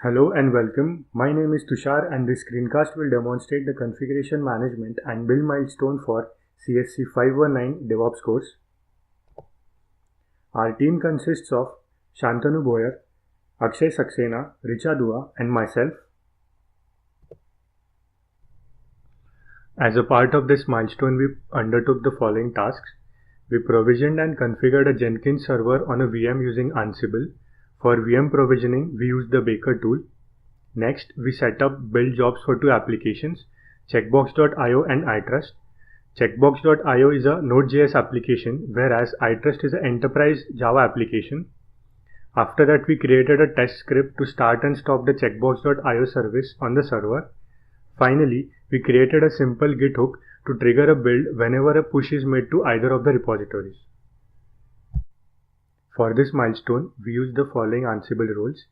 Hello and welcome. My name is Tushar and this screencast will demonstrate the configuration management and build milestone for CSC-519 DevOps course. Our team consists of Shantanu Boyer, Akshay Saxena, Richa Dua and myself. As a part of this milestone, we undertook the following tasks. We provisioned and configured a Jenkins server on a VM using Ansible. For VM provisioning, we used the Baker tool. Next, we set up build jobs for two applications, Checkbox.io and iTrust. Checkbox.io is a Node.js application, whereas iTrust is an enterprise Java application. After that, we created a test script to start and stop the Checkbox.io service on the server. Finally, we created a simple Git hook to trigger a build whenever a push is made to either of the repositories. For this milestone, we use the following Ansible roles.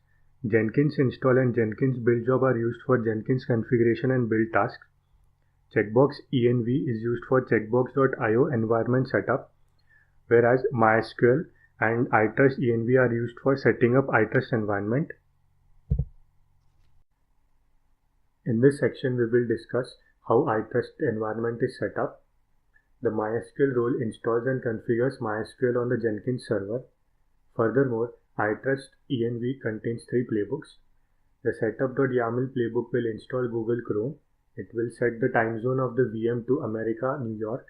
Jenkins install and Jenkins build job are used for Jenkins configuration and build tasks. Checkbox env is used for checkbox.io environment setup, whereas MySQL and iTrust env are used for setting up iTrust environment. In this section, we will discuss how iTrust environment is set up. The MySQL role installs and configures MySQL on the Jenkins server. Furthermore, iTrust env contains three playbooks. The setup.yaml playbook will install Google Chrome. It will set the time zone of the VM to America, New York.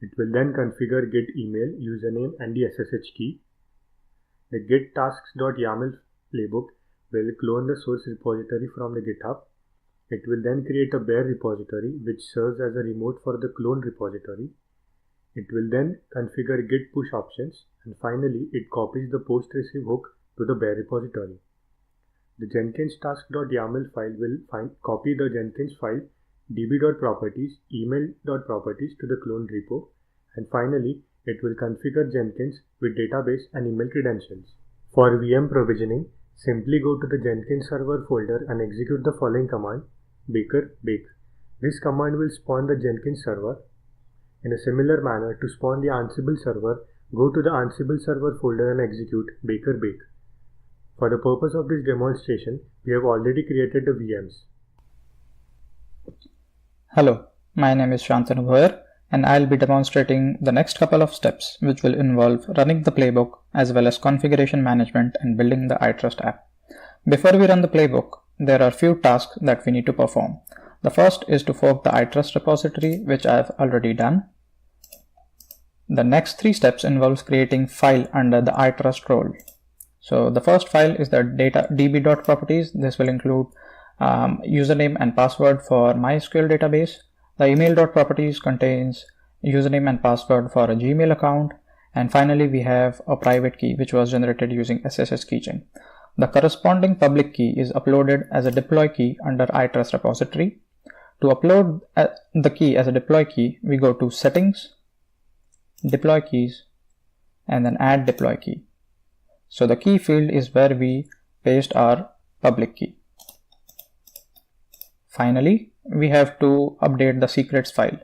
It will then configure Git email, username and the SSH key. The git tasks.yaml playbook will clone the source repository from the GitHub. It will then create a bare repository which serves as a remote for the cloned repository. It will then configure git push options, and finally it copies the post receive hook to the bare repository. The Jenkins task.yaml file will copy the Jenkins file db.properties, email.properties to the cloned repo, and finally it will configure Jenkins with database and email credentials. For VM provisioning, simply go to the Jenkins server folder and execute the following command, baker bake. This command will spawn the Jenkins server. In a similar manner, to spawn the Ansible server, go to the Ansible server folder and execute baker bake. For the purpose of this demonstration, we have already created the VMs. Hello, my name is Shantanu Boyer and I'll be demonstrating the next couple of steps which will involve running the playbook as well as configuration management and building the iTrust app. Before we run the playbook, there are few tasks that we need to perform. The first is to fork the iTrust repository, which I have already done. The next three steps involves creating file under the iTrust role. So the first file is the db.properties. This will include username and password for MySQL database. The email.properties contains username and password for a Gmail account. And finally, we have a private key which was generated using SSH keychain. The corresponding public key is uploaded as a deploy key under iTrust repository. To upload the key as a deploy key, we go to Settings, Deploy Keys, and then Add Deploy Key. So the key field is where we paste our public key. Finally, we have to update the secrets file.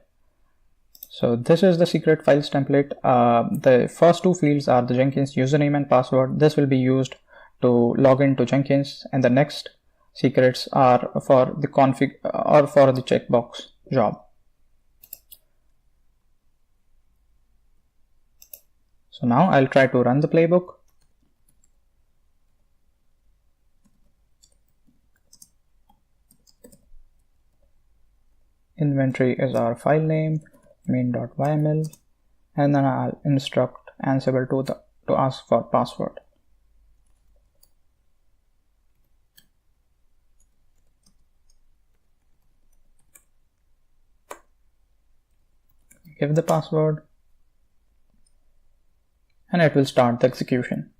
So this is the secret files template. The first two fields are the Jenkins username and password. This will be used to log into Jenkins, and the next secrets are for the config or for the checkbox job. So now I'll try to run the playbook. Inventory is our file name, main.yml, and then I'll instruct Ansible to ask for password. Give the password and it will start the execution.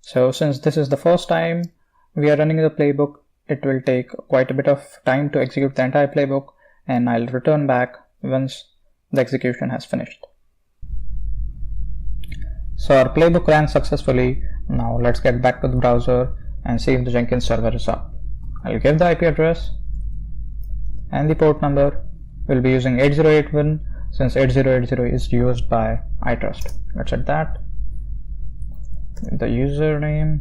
So since this is the first time we are running the playbook, it will take quite a bit of time to execute the entire playbook, and I'll return back once the execution has finished. So our playbook ran successfully. Now let's get back to the browser and see if the Jenkins server is up. I'll give the IP address and the port number. We'll be using 8081 since 8080 is used by iTrust. Let's set that. The username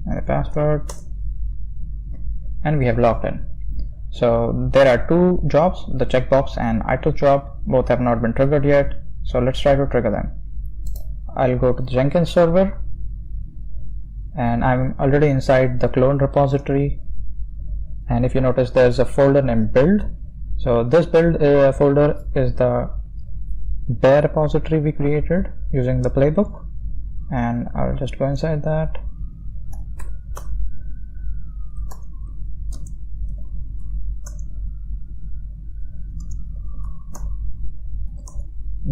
and the password. and we have logged in. So there are two jobs, the checkbox and iTrust job. Both have not been triggered yet, so let's try to trigger them. I'll go to the Jenkins server, and I'm already inside the clone repository, and if you notice there's a folder named build. So this build folder is the bare repository we created using the playbook, and I'll just go inside that.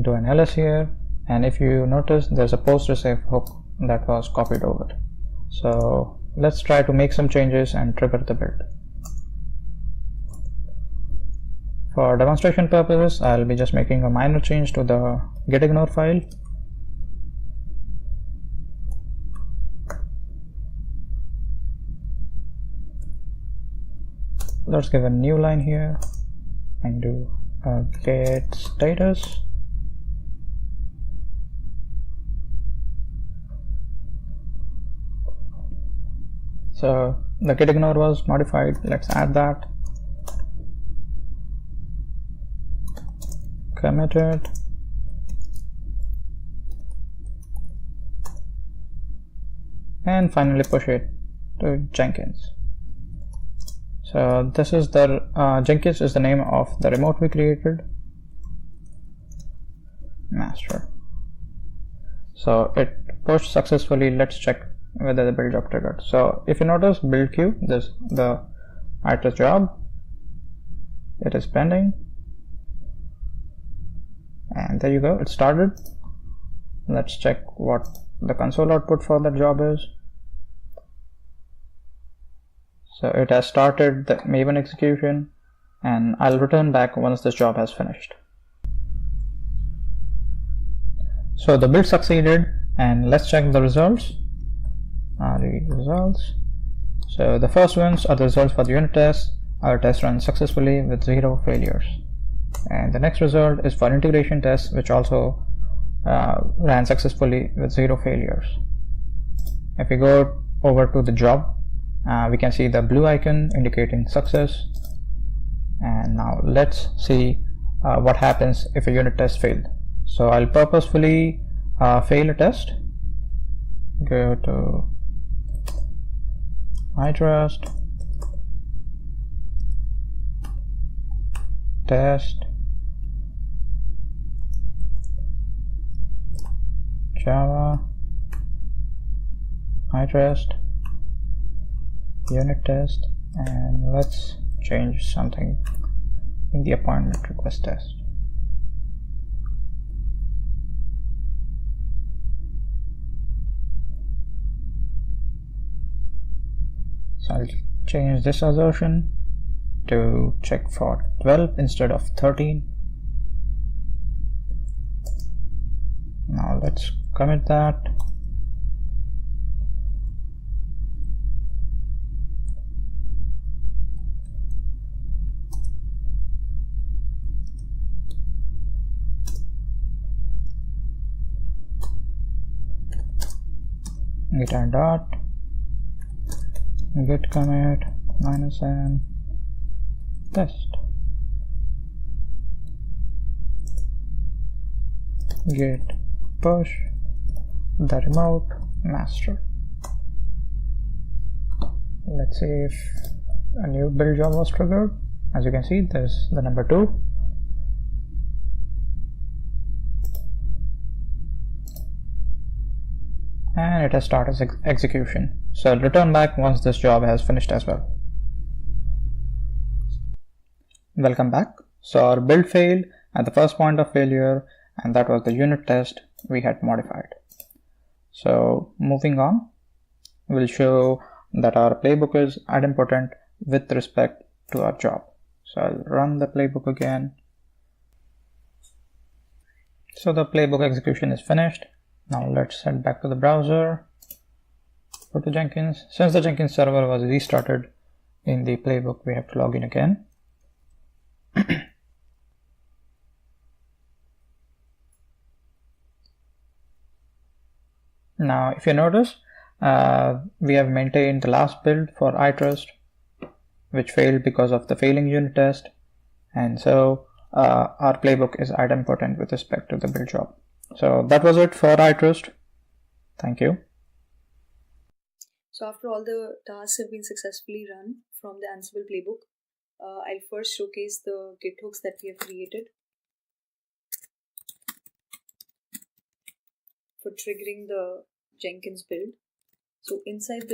Do an ls here, and if you notice there's a post receive hook that was copied over. So let's try to make some changes and trigger the build. For demonstration purposes, I'll be just making a minor change to the gitignore file. Let's give a new line here and do a get status. So the gitignore was modified. Let's add that. Commit it. And finally push it to Jenkins. So this is the Jenkins is the name of the remote we created. Master. So it pushed successfully. Let's check whether the build job triggered. So if you notice build queue, this the iTrust job, it is pending, and there you go, it started. Let's check what the console output for that job is. So it has started the Maven execution, and I'll return back once this job has finished. So the build succeeded, and let's check the results. Results. So the first ones are the results for the unit test. Our test ran successfully with 0 failures, and the next result is for integration test, which also ran successfully with 0 failures. If we go over to the job, we can see the blue icon indicating success. And now let's see what happens if a unit test failed. So I'll purposefully fail a test. Go to iTrust, test, Java, iTrust, unit test, and let's change something in the appointment request test. So I'll change this assertion to check for 12 instead of 13. Now let's commit that. Git add dot, git commit -n test, git push the remote master. Let's see if a new build job was triggered. As you can see, there's the number 2. And it has started execution. So I'll return back once this job has finished as well. Welcome back. So our build failed at the first point of failure, and that was the unit test we had modified. So moving on, we'll show that our playbook is idempotent with respect to our job. So I'll run the playbook again. So the playbook execution is finished. Now let's head back to the browser, go to Jenkins. Since the Jenkins server was restarted in the playbook, we have to log in again. Now if you notice, we have maintained the last build for iTrust, which failed because of the failing unit test. And so our playbook is idempotent with respect to the build job. So that was it for iTrust. Thank you. So after all the tasks have been successfully run from the Ansible playbook, I'll first showcase the Git hooks that we have created for triggering the Jenkins build. So inside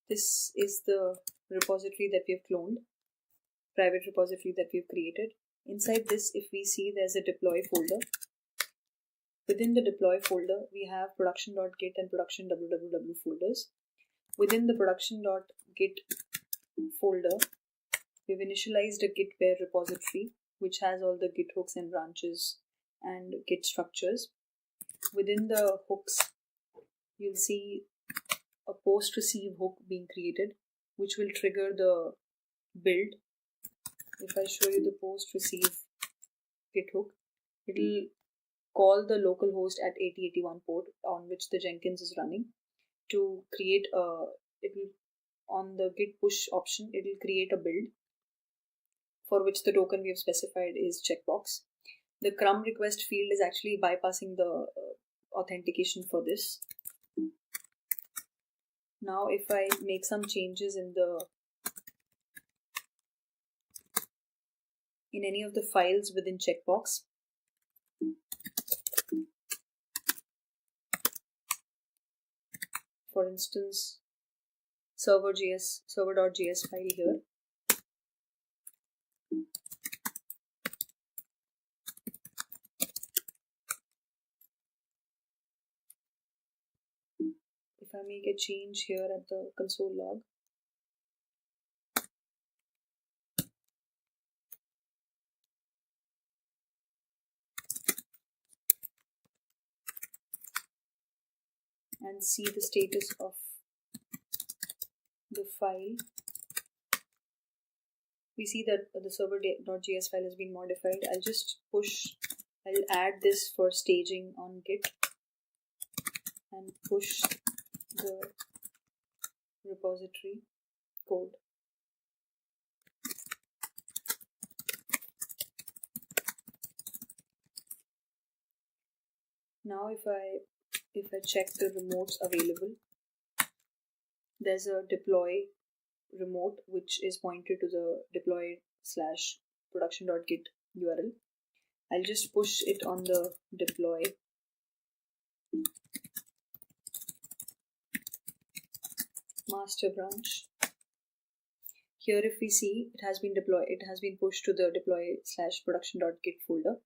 this is the repository that we have cloned, private repository that we've created. Inside this, if we see, there's a deploy folder. Within the deploy folder, we have production.git and production.www folders. Within the production.git folder, we've initialized a git bear repository, which has all the git hooks and branches and git structures. Within the hooks, you'll see a post receive hook being created, which will trigger the build. If I show you the post receive git hook, it'll call the local host at 8081 port on which the Jenkins is running to create on the git push option, it will create a build for which the token we have specified is checkbox. The crumb request field is actually bypassing the authentication for this. Now if I make some changes in any of the files within checkbox, for instance server.js file here, if I make a change here at the console log, and see the status of the file, we see that the server.js file has been modified. I'll add this for staging on Git and push the repository code. Now if I check the remotes available, there's a deploy remote which is pointed to the deploy/production.git URL. I'll just push it on the deploy master branch. Here if we see, it has been pushed to the deploy/production.git folder,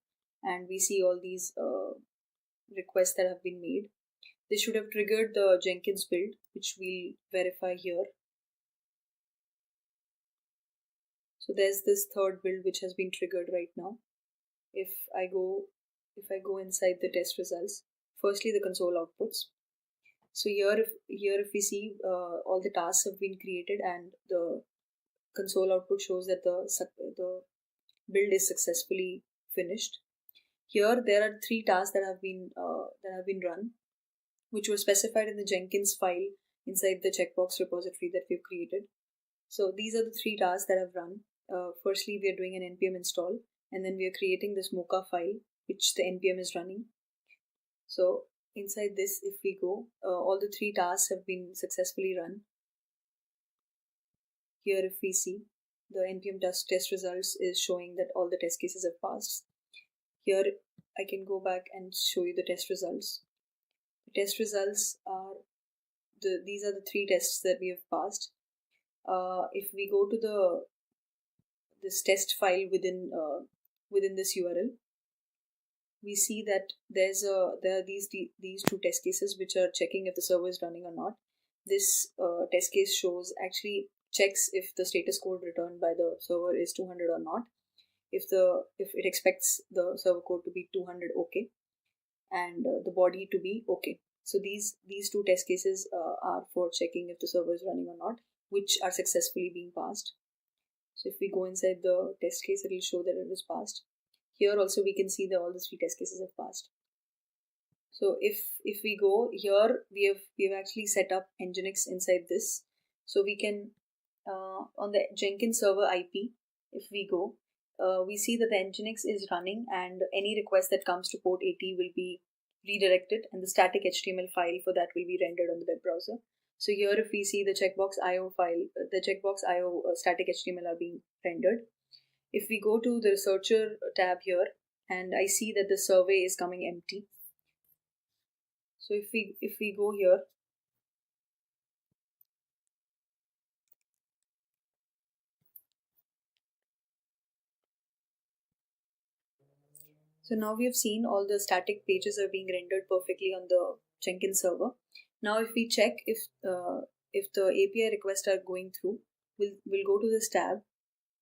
and we see all these requests that have been made. This should have triggered the Jenkins build, which we'll verify here. So there's this third build which has been triggered right now. If I go inside the test results, firstly the console outputs. So here if we see, all the tasks have been created and the console output shows that the build is successfully finished. Here there are 3 tasks that have been run, which were specified in the Jenkins file inside the checkbox repository that we've created. So these are the 3 tasks that have run. Firstly, we are doing an npm install, and then we are creating this mocha file which the npm is running. So inside this, if we go, all the 3 tasks have been successfully run. Here if we see, the npm test results is showing that all the test cases have passed. Here I can go back and show you the test results. The test results are these are the 3 tests that we have passed. If we go to this test file within this URL, we see that there are these 2 test cases which are checking if the server is running or not. This test case checks if the status code returned by the server is 200 or not. If it expects the server code to be 200 okay, and the body to be okay. So these 2 test cases are for checking if the server is running or not, which are successfully being passed. So if we go inside the test case, it will show that it was passed. Here also we can see that all the 3 test cases have passed. So if we go here, we have actually set up Nginx inside this, so we can on the Jenkins server IP, if we go, we see that the Nginx is running and any request that comes to port 80 will be redirected and the static HTML file for that will be rendered on the web browser. So here if we see the checkbox IO file, the checkbox IO static HTML are being rendered. If we go to the researcher tab here and I see that the survey is coming empty. So if we go here, so now we have seen all the static pages are being rendered perfectly on the Jenkins server. Now if we check if the API requests are going through, we'll go to this tab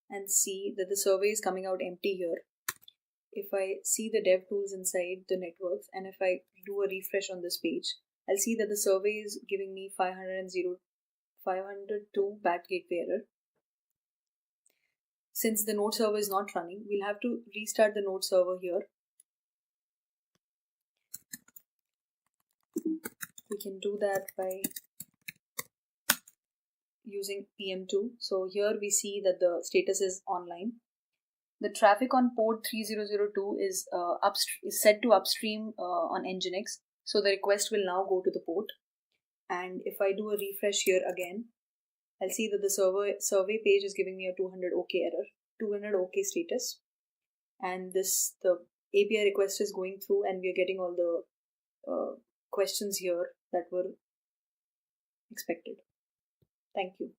and see that the survey is coming out empty here. If I see the dev tools inside the networks and if I do a refresh on this page, I'll see that the survey is giving me 502 bad gateway error. Since the node server is not running, we'll have to restart the node server here. We can do that by using PM2. So here we see that the status is online. The traffic on port 3002 is set to upstream on Nginx. So the request will now go to the port. And if I do a refresh here again, I'll see that the survey page is giving me a 200 OK error, 200 OK status. And the API request is going through and we are getting all the questions here that were expected. Thank you.